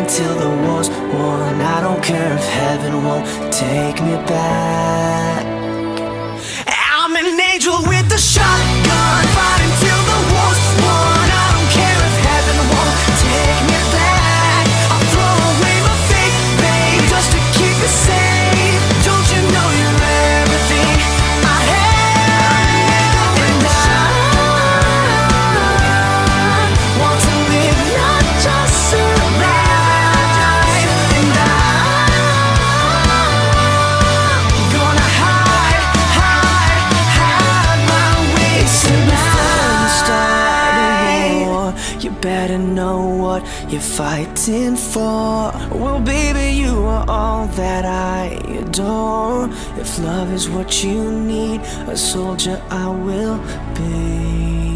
until the war's won. I don't care if heaven won't take me back. I'm an angel with a shotgun, fighting till the war's won. I don't care if heaven won't take me back. I'll throw away my faith, babe, just to keep it safe. Don't you know you're everything I have? And I want to live, not just survive. And I'm gonna hide my way tonight. You better know what you're fighting for. Well, baby, you are all that I adore. If love is what you need, a soldier I will be.